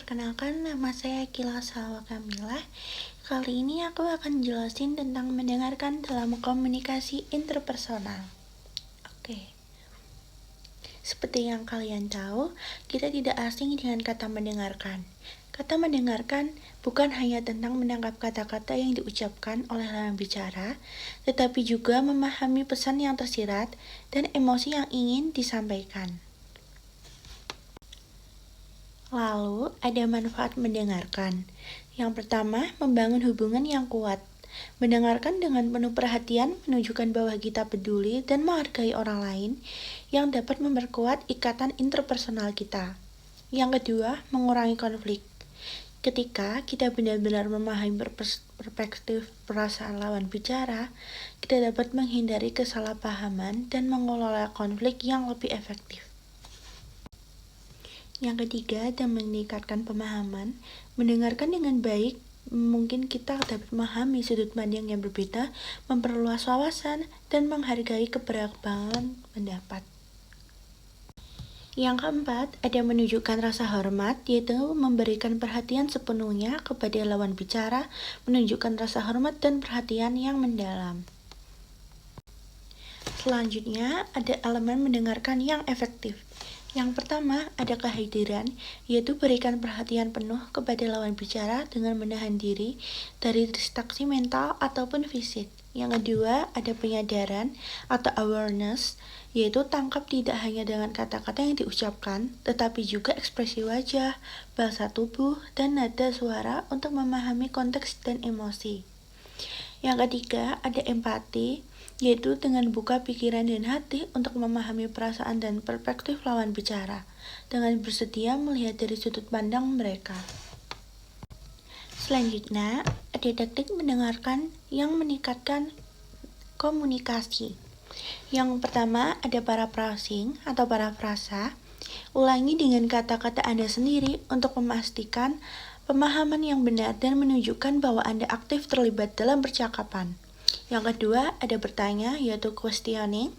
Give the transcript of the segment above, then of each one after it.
Perkenalkan, nama saya Kila Salwa Kamila. Kali ini aku akan jelasin tentang mendengarkan dalam komunikasi interpersonal. Oke. Seperti yang kalian tahu, kita tidak asing dengan kata mendengarkan. Kata mendengarkan bukan hanya tentang menangkap kata-kata yang diucapkan oleh lawan bicara, tetapi juga memahami pesan yang tersirat dan emosi yang ingin disampaikan. Lalu, ada manfaat mendengarkan. Yang pertama, membangun hubungan yang kuat. Mendengarkan dengan penuh perhatian menunjukkan bahwa kita peduli dan menghargai orang lain yang dapat memperkuat ikatan interpersonal kita. Yang kedua, mengurangi konflik. Ketika kita benar-benar memahami perspektif perasaan lawan bicara, kita dapat menghindari kesalahpahaman dan mengelola konflik yang lebih efektif. Yang ketiga, dan meningkatkan pemahaman. Mendengarkan dengan baik, mungkin kita dapat memahami sudut pandang yang berbeda, memperluas wawasan, dan menghargai keberagaman pendapat. Yang keempat, ada menunjukkan rasa hormat, yaitu memberikan perhatian sepenuhnya kepada lawan bicara, menunjukkan rasa hormat dan perhatian yang mendalam. Selanjutnya, ada elemen mendengarkan yang efektif. Yang pertama, ada kehadiran, yaitu berikan perhatian penuh kepada lawan bicara dengan menahan diri dari distraksi mental ataupun fisik. Yang kedua, ada penyadaran atau awareness, yaitu tangkap tidak hanya dengan kata-kata yang diucapkan, tetapi juga ekspresi wajah, bahasa tubuh, dan nada suara untuk memahami konteks dan emosi. Yang ketiga, ada empati, yaitu dengan buka pikiran dan hati untuk memahami perasaan dan perspektif lawan bicara, dengan bersedia melihat dari sudut pandang mereka. Selanjutnya, ada teknik mendengarkan yang meningkatkan komunikasi. Yang pertama, ada paraphrasing atau parafrasa. Ulangi dengan kata-kata Anda sendiri untuk memastikan pemahaman yang benar dan menunjukkan bahwa Anda aktif terlibat dalam percakapan. Yang kedua, ada bertanya, yaitu questioning.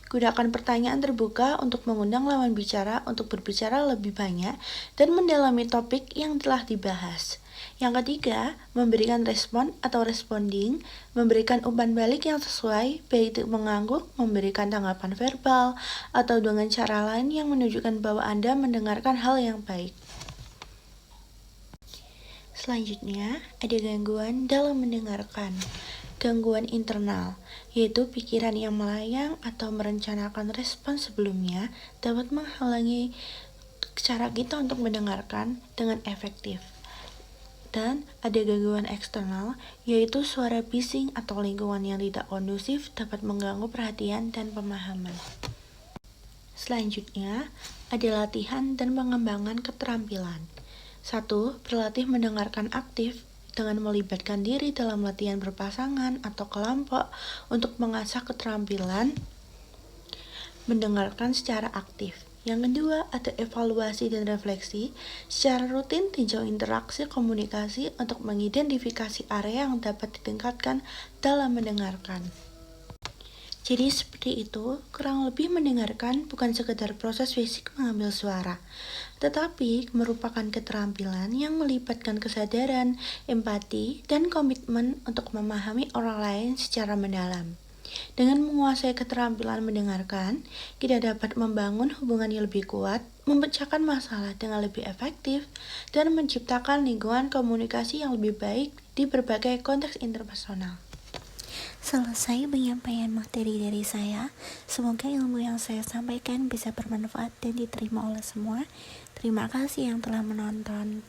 Gunakan pertanyaan terbuka untuk mengundang lawan bicara untuk berbicara lebih banyak dan mendalami topik yang telah dibahas. Yang ketiga, memberikan respon atau responding, memberikan umpan balik yang sesuai, baik itu mengangguk, memberikan tanggapan verbal, atau dengan cara lain yang menunjukkan bahwa Anda mendengarkan hal yang baik. Selanjutnya, ada gangguan dalam mendengarkan. Gangguan internal, yaitu pikiran yang melayang atau merencanakan respon sebelumnya dapat menghalangi cara kita untuk mendengarkan dengan efektif. Dan ada gangguan eksternal, yaitu suara bising atau lingkungan yang tidak kondusif dapat mengganggu perhatian dan pemahaman. Selanjutnya, ada latihan dan pengembangan keterampilan. 1. Berlatih mendengarkan aktif dengan melibatkan diri dalam latihan berpasangan atau kelompok untuk mengasah keterampilan mendengarkan secara aktif. Yang kedua, ada evaluasi dan refleksi. Secara rutin tinjau interaksi komunikasi untuk mengidentifikasi area yang dapat ditingkatkan dalam mendengarkan. Jadi seperti itu, kurang lebih mendengarkan bukan sekedar proses fisik mengambil suara, tetapi merupakan keterampilan yang melibatkan kesadaran, empati, dan komitmen untuk memahami orang lain secara mendalam. Dengan menguasai keterampilan mendengarkan, kita dapat membangun hubungan yang lebih kuat, memecahkan masalah dengan lebih efektif, dan menciptakan lingkungan komunikasi yang lebih baik di berbagai konteks interpersonal. Selesai penyampaian materi dari saya. Semoga ilmu yang saya sampaikan bisa bermanfaat dan diterima oleh semua. Terima kasih yang telah menonton.